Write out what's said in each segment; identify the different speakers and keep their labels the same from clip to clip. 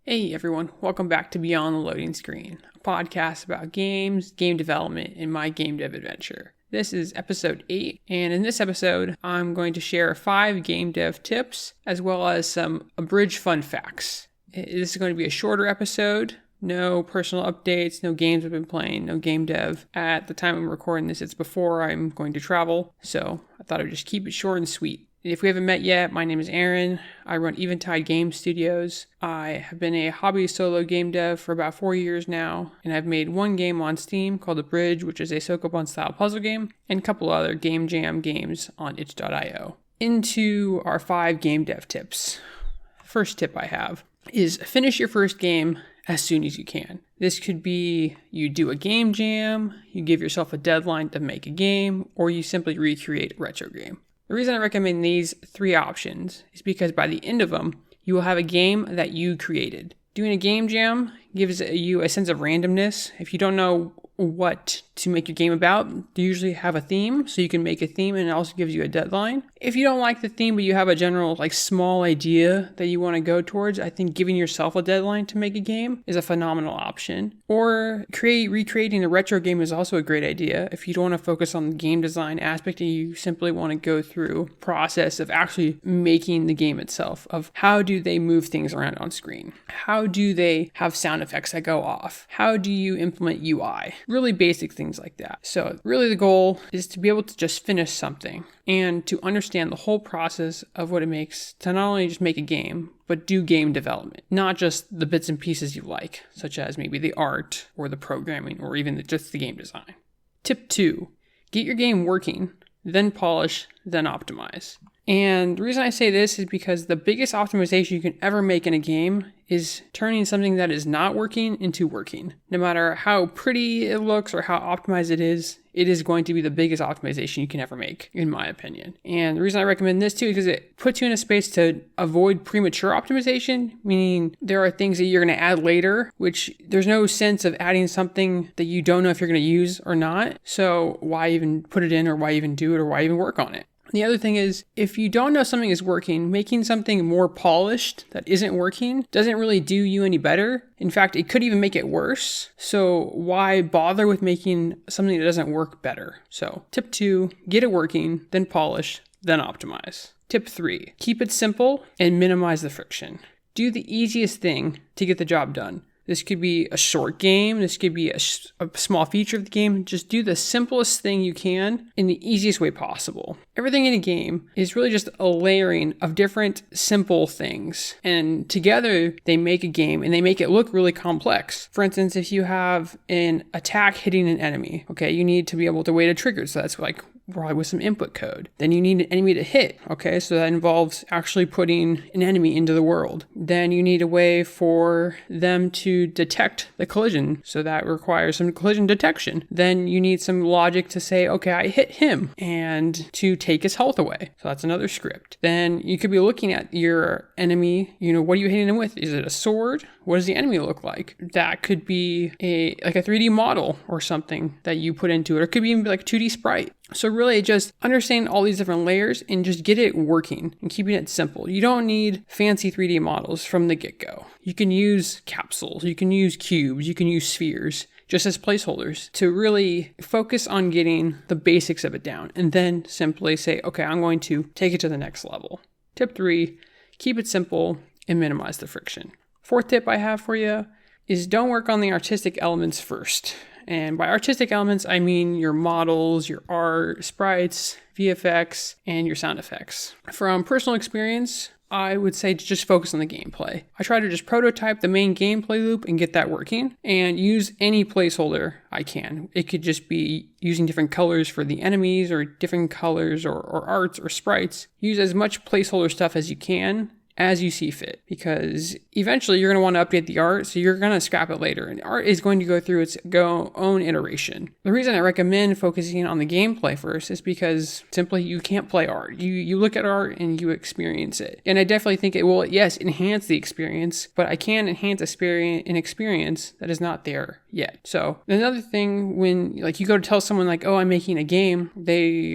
Speaker 1: Hey everyone, welcome back to Beyond the Loading Screen, a podcast about games, game development, and my game dev adventure. This is episode 8, and in this episode, I'm going to share 5 game dev tips, as well as some Abridge Fun Facts. This is going to be a shorter episode, no personal updates, no games I've been playing, no game dev. At the time I'm recording this, it's before I'm going to travel, so I thought I would just keep it short and sweet. If we haven't met yet, my name is Aaron. I run Eventide Game Studios. I have been a hobby solo game dev for about 4 years now, and I've made one game on Steam called Abridge, which is a Sokoban style puzzle game, and a couple other game jam games on itch.io. Into our 5 game dev tips. First tip I have is finish your first game as soon as you can. This could be you do a game jam, you give yourself a deadline to make a game, or you simply recreate a retro game. The reason I recommend these 3 options is because by the end of them, you will have a game that you created. Doing a game jam gives you a sense of randomness. If you don't know what to make your game about, you usually have a theme, so you can make a theme, and it also gives you a deadline. If you don't like the theme, but you have a general small idea that you want to go towards, I think giving yourself a deadline to make a game is a phenomenal option. Or recreating a retro game is also a great idea. If you don't want to focus on the game design aspect and you simply want to go through the process of actually making the game itself, of how do they move things around on screen? How do they have sound effects that go off? How do you implement UI? Really basic things like that. So really the goal is to be able to just finish something and to understand the whole process of what it makes to not only just make a game, but do game development, not just the bits and pieces you like, such as maybe the art or the programming or even just the game design. Tip 2, get your game working, then polish, then optimize. And the reason I say this is because the biggest optimization you can ever make in a game is turning something that is not working into working. No matter how pretty it looks or how optimized it is going to be the biggest optimization you can ever make, in my opinion. And the reason I recommend this too is because it puts you in a space to avoid premature optimization, meaning there are things that you're going to add later, which there's no sense of adding something that you don't know if you're going to use or not. So why even put it in, or why even do it, or why even work on it? The other thing is, if you don't know something is working, making something more polished that isn't working doesn't really do you any better. In fact, it could even make it worse. So why bother with making something that doesn't work better? So tip 2, get it working, then polish, then optimize. Tip 3, keep it simple and minimize the friction. Do the easiest thing to get the job done. This could be a short game. This could be a small feature of the game. Just do the simplest thing you can in the easiest way possible. Everything in a game is really just a layering of different simple things. And together they make a game, and they make it look really complex. For instance, if you have an attack hitting an enemy, okay, you need to be able to weight a trigger. So that's probably with some input code. Then you need an enemy to hit, okay? So that involves actually putting an enemy into the world. Then you need a way for them to detect the collision. So that requires some collision detection. Then you need some logic to say, okay, I hit him, and to take his health away. So that's another script. Then you could be looking at your enemy, what are you hitting him with? Is it a sword? What does the enemy look like? That could be a 3D model or something that you put into it. Or it could be even like a 2D sprite. So really just understand all these different layers and just get it working and keeping it simple. You don't need fancy 3D models from the get-go. You can use capsules, you can use cubes, you can use spheres just as placeholders to really focus on getting the basics of it down, and then simply say, okay, I'm going to take it to the next level. Tip 3, keep it simple and minimize the friction. 4th tip I have for you is don't work on the artistic elements first. And by artistic elements, I mean your models, your art, sprites, VFX, and your sound effects. From personal experience, I would say to just focus on the gameplay. I try to just prototype the main gameplay loop and get that working, and use any placeholder I can. It could just be using different colors for the enemies, or different colors or arts or sprites. Use as much placeholder stuff as you can, as you see fit, because eventually you're going to want to update the art, so you're going to scrap it later, and art is going to go through its own iteration. The reason I recommend focusing on the gameplay first is because simply you can't play art. You look at art and you experience it, and I definitely think it will, yes, enhance the experience, but I can enhance an experience that is not there yet. So another thing, when you go to tell someone oh, I'm making a game,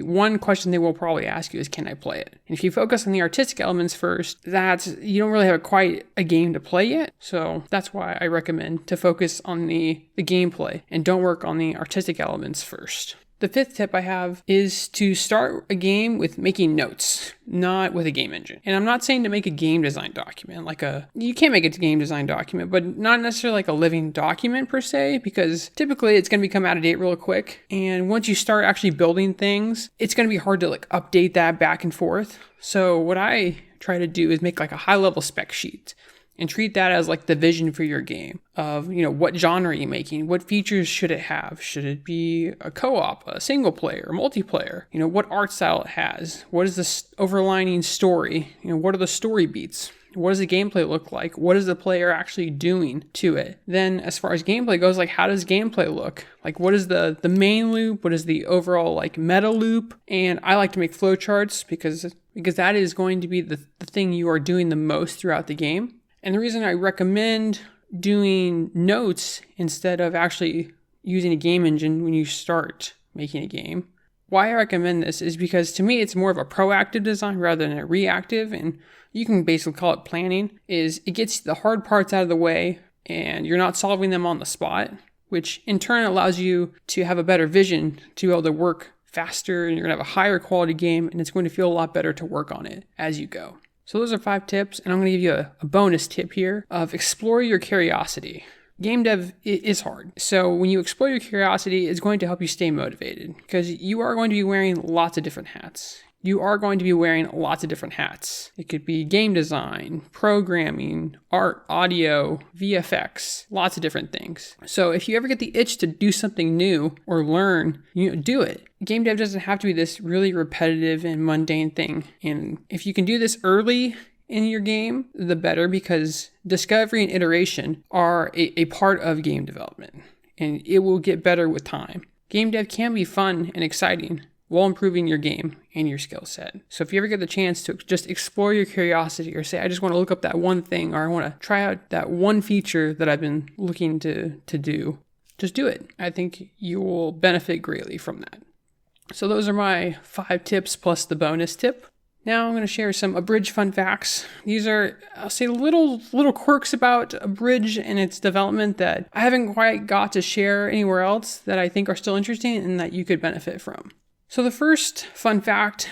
Speaker 1: one question they will probably ask you is, can I play it? And if you focus on the artistic elements first, that that you don't really have quite a game to play yet. So that's why I recommend to focus on the gameplay and don't work on the artistic elements first. The fifth tip I have is to start a game with making notes, not with a game engine. And I'm not saying to make a game design document, you can't make a game design document, but not necessarily like a living document per se, because typically it's going to become out of date real quick. And once you start actually building things, it's going to be hard to like update that back and forth. So what I try to do is make like a high level spec sheet and treat that as like the vision for your game of, what genre are you making? What features should it have? Should it be a co-op, a single player, multiplayer? What art style it has? What is the overlining story? What are the story beats? What does the gameplay look like? What is the player actually doing to it? Then as far as gameplay goes, like how does gameplay look? Like what is the main loop? What is the overall like meta loop? And I like to make flowcharts because that is going to be the thing you are doing the most throughout the game. And the reason I recommend doing notes instead of actually using a game engine when you start making a game, why I recommend this is because to me it's more of a proactive design rather than a reactive, and you can basically call it planning. Is it gets the hard parts out of the way and you're not solving them on the spot, which in turn allows you to have a better vision to be able to work faster, and you're going to have a higher quality game, and it's going to feel a lot better to work on it as you go. So those are 5 tips, and I'm going to give you a bonus tip here of explore your curiosity. Game dev is hard. So when you explore your curiosity, it's going to help you stay motivated because you are going to be wearing lots of different hats. It could be game design, programming, art, audio, VFX, lots of different things. So if you ever get the itch to do something new or learn, do it. Game dev doesn't have to be this really repetitive and mundane thing. And if you can do this early in your game, the better, because discovery and iteration are a part of game development, and it will get better with time. Game dev can be fun and exciting while improving your game and your skill set. So if you ever get the chance to just explore your curiosity, or say, I just want to look up that one thing, or I want to try out that one feature that I've been looking to do, just do it. I think you will benefit greatly from that. So those are my 5 tips plus the bonus tip. Now I'm going to share some Abridge Fun Facts. These are, I'll say, little quirks about Abridge and its development that I haven't quite got to share anywhere else that I think are still interesting and that you could benefit from. So the first fun fact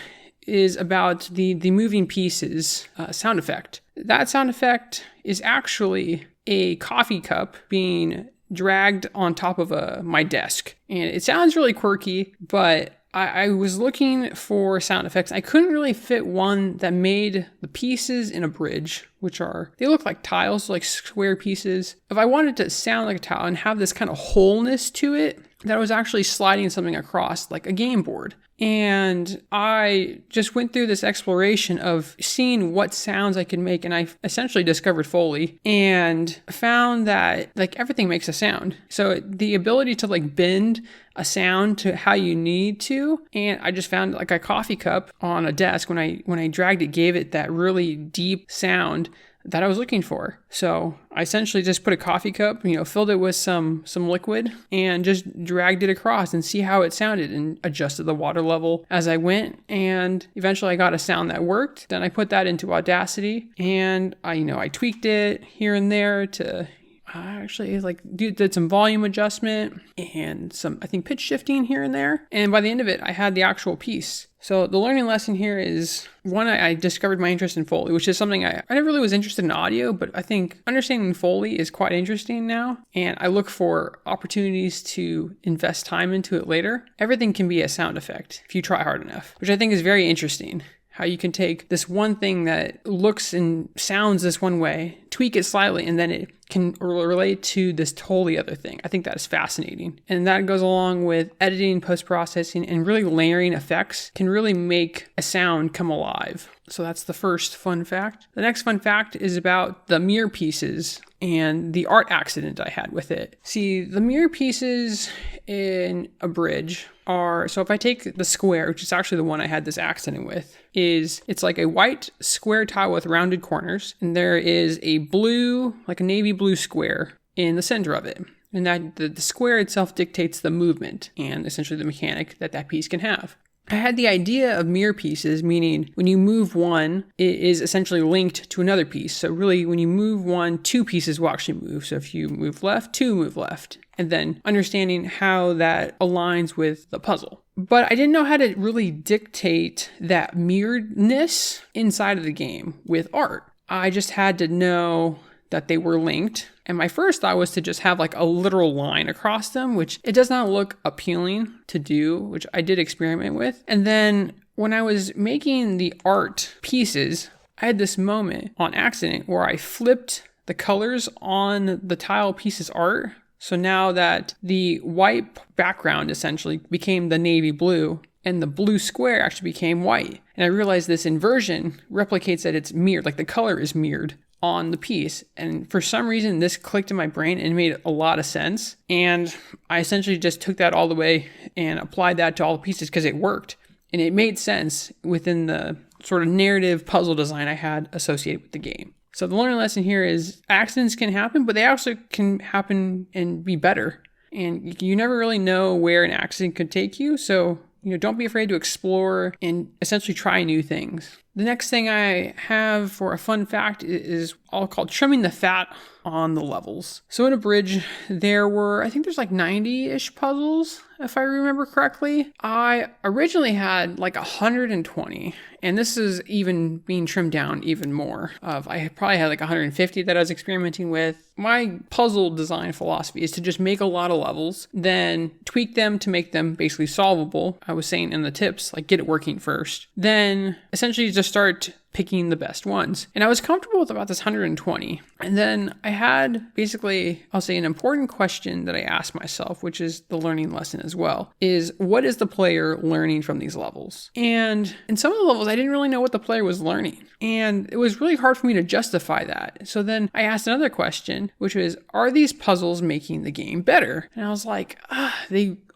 Speaker 1: is about the moving pieces sound effect. That sound effect is actually a coffee cup being dragged on top of my desk. And it sounds really quirky, but I was looking for sound effects. I couldn't really fit one that made the pieces in Abridge, they look like tiles, like square pieces. If I wanted to sound like a tile and have this kind of wholeness to it, that was actually sliding something across like a game board. And I just went through this exploration of seeing what sounds I could make, and I essentially discovered Foley and found that like everything makes a sound. So the ability to like bend a sound to how you need to, and I just found like a coffee cup on a desk when I dragged it, gave it that really deep sound that I was looking for. So I essentially just put a coffee cup, filled it with some liquid and just dragged it across and see how it sounded, and adjusted the water level as I went. And eventually I got a sound that worked. Then I put that into Audacity, and I tweaked it here and there to actually did some volume adjustment and some, I think, pitch shifting here and there. And by the end of it, I had the actual piece. So the learning lesson here is, one, I discovered my interest in Foley, which is something I never really was interested in audio, but I think understanding Foley is quite interesting now. And I look for opportunities to invest time into it later. Everything can be a sound effect if you try hard enough, which I think is very interesting. How you can take this one thing that looks and sounds this one way, tweak it slightly, and then it can relate to this totally other thing. I think that is fascinating. And that goes along with editing, post-processing, and really layering effects can really make a sound come alive. So that's the first fun fact. The next fun fact is about the mirror pieces and the art accident I had with it. See, the mirror pieces in Abridge are, so if I take the square, which is actually the one I had this accident with, it's like a white square tile with rounded corners, and there is a blue, like a navy blue square in the center of it. And that the square itself dictates the movement and essentially the mechanic that piece can have. I had the idea of mirror pieces, meaning when you move one, it is essentially linked to another piece. So really, when you move one, two pieces will actually move. So if you move left, two move left. And then understanding how that aligns with the puzzle. But I didn't know how to really dictate that mirroredness inside of the game with art. I just had to know that they were linked. And my first thought was to just have like a literal line across them, which it does not look appealing to do, which I did experiment with. And then when I was making the art pieces, I had this moment on accident where I flipped the colors on the tile pieces art. So now that the white background essentially became the navy blue and the blue square actually became white. And I realized this inversion replicates that it's mirrored, like the color is mirrored on the piece. And for some reason, this clicked in my brain and made a lot of sense. And I essentially just took that all the way and applied that to all the pieces because it worked. And it made sense within the sort of narrative puzzle design I had associated with the game. So the learning lesson here is accidents can happen, but they also can happen and be better. And you never really know where an accident could take you. So, don't be afraid to explore and essentially try new things. The next thing I have for a fun fact is all called trimming the fat on the levels. So in Abridge, there's like 90-ish puzzles, if I remember correctly. I originally had like 120, and this is even being trimmed down even more. I probably had like 150 that I was experimenting with. My puzzle design philosophy is to just make a lot of levels, then tweak them to make them basically solvable. I was saying in the tips, like get it working first. Then essentially just start picking the best ones. And I was comfortable with about this 120. And then I had basically, I'll say, an important question that I asked myself, which is the learning lesson as well, is what is the player learning from these levels? And in some of the levels, I didn't really know what the player was learning. And it was really hard for me to justify that. So then I asked another question, which was, are these puzzles making the game better? And I was like,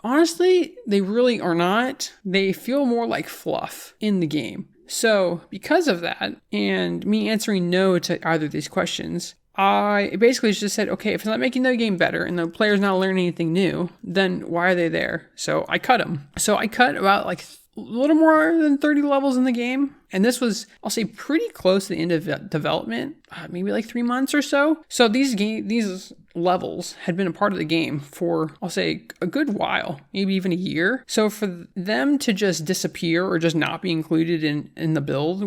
Speaker 1: honestly, they really are not. They feel more like fluff in the game. So because of that, and me answering no to either of these questions, I basically just said, okay, if it's not making the game better and the player's not learning anything new, then why are they there? So I cut them. So I cut about like a little more than 30 levels in the game. And this was, I'll say, pretty close to the end of development, maybe like 3 months or so. So these levels had been a part of the game for, I'll say, a good while, maybe even a year. So for them to just disappear or just not be included in the build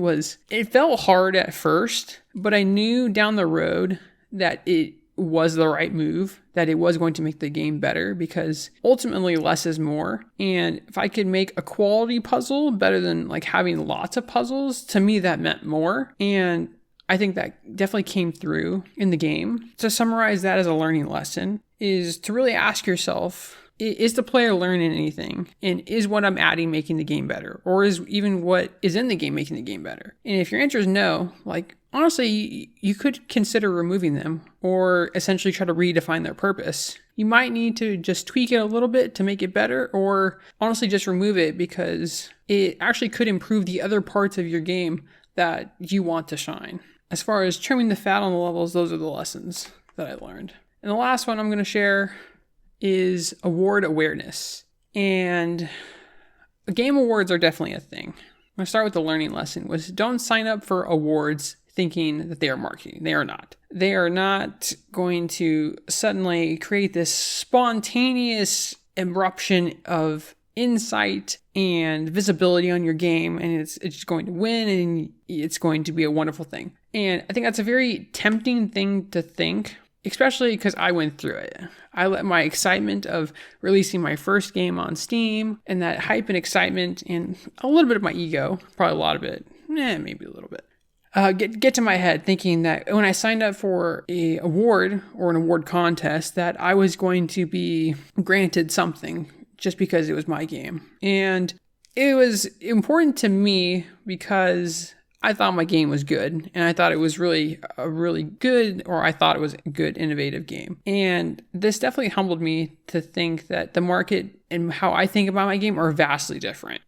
Speaker 1: it felt hard at first, but I knew down the road that it was the right move, that it was going to make the game better, because ultimately less is more. And if I could make a quality puzzle better than like having lots of puzzles, to me that meant more. And I think that definitely came through in the game. To summarize that as a learning lesson is to really ask yourself, is the player learning anything? And is what I'm adding making the game better? Or is even what is in the game making the game better? And if your answer is no, like honestly, you could consider removing them or essentially try to redefine their purpose. You might need to just tweak it a little bit to make it better, or honestly just remove it because it actually could improve the other parts of your game that you want to shine. As far as trimming the fat on the levels, those are the lessons that I learned. And the last one I'm going to share is award awareness. And game awards are definitely a thing. I'm going to start with the learning lesson, was don't sign up for awards thinking that they are marketing. They are not. They are not going to suddenly create this spontaneous eruption of insight and visibility on your game, and it's just going to win and it's going to be a wonderful thing. And I think that's a very tempting thing to think, especially because I went through it. I let my excitement of releasing my first game on Steam and that hype and excitement and a little bit of my ego, probably a lot of it, maybe a little bit, get to my head thinking that when I signed up for an award or an award contest that I was going to be granted something just because it was my game. And it was important to me because I thought my game was good, and I thought it was really a really good, or I thought it was a good, innovative game. And this definitely humbled me to think that the market and how I think about my game are vastly different.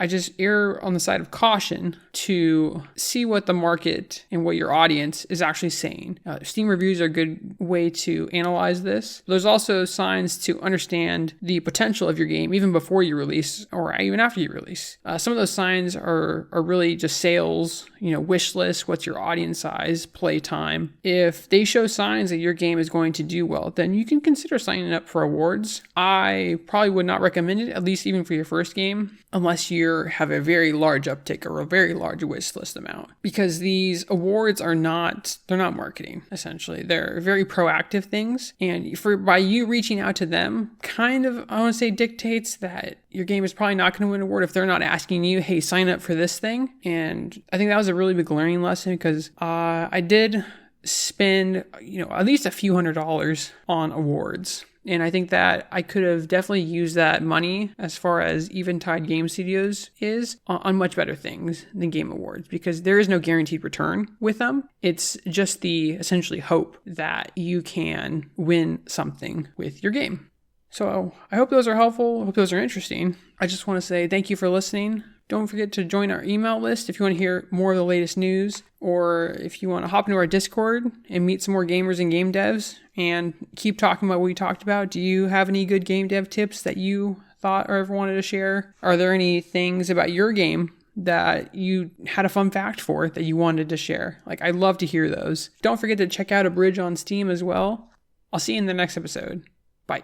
Speaker 1: I just err on the side of caution to see what the market and what your audience is actually saying. Steam reviews are a good way to analyze this. There's also signs to understand the potential of your game even before you release or even after you release. Some of those signs are really just sales, wish list, what's your audience size, play time. If they show signs that your game is going to do well, then you can consider signing up for awards. I probably would not recommend it, at least even for your first game, unless you have a very large uptick or a very large wish list amount, because these awards they're not marketing. Essentially, they're very proactive things, and by you reaching out to them, kind of, I want to say, dictates that your game is probably not going to win an award if they're not asking you, hey, sign up for this thing. And I think that was a really big learning lesson, because I did spend at least a few $100s on awards. And I think that I could have definitely used that money, as far as Eventide Game Studios is, on much better things than Game Awards, because there is no guaranteed return with them. It's just the essentially hope that you can win something with your game. So I hope those are helpful. I hope those are interesting. I just want to say thank you for listening. Don't forget to join our email list if you want to hear more of the latest news, or if you want to hop into our Discord and meet some more gamers and game devs and keep talking about what we talked about. Do you have any good game dev tips that you thought or ever wanted to share? Are there any things about your game that you had a fun fact for that you wanted to share? I'd love to hear those. Don't forget to check out Abridge on Steam as well. I'll see you in the next episode. Bye.